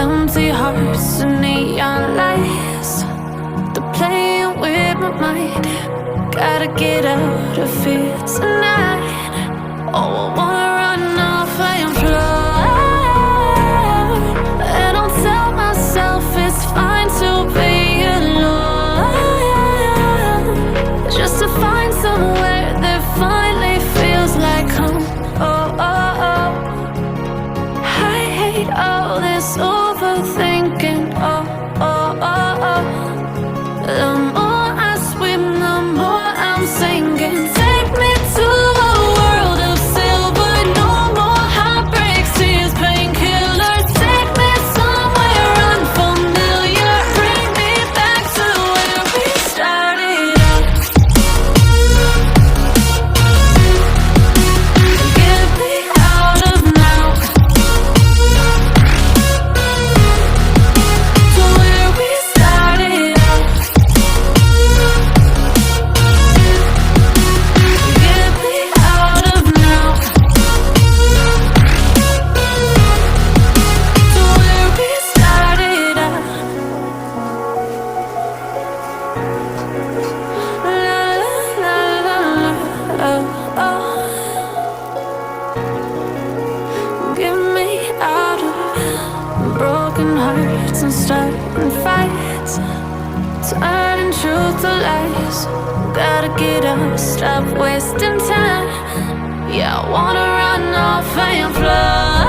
empty hearts and neon lights. They're playing with my mind. Gotta get out of here tonight. Oh, I wanna run off and fly. And I'll tell myself it's fine to be alone, just to find somewhere that finally feels like home. Oh, oh, oh. I hate all this overthinking. Oh, oh, oh, oh. The more I swim, the more I'm sinking. Take me to a world of silver. No more heartbreaks, tears, painkillers. Take me somewhere unfamiliar. Bring me back to where we started out. Get me out of now, to where we started out. Get me out of now, to where we started out. La la la la, oh, oh. Get me out of broken hearts and starting fights, turning truth to lies. Gotta get up, stop wasting time. Yeah, I wanna run off and fly.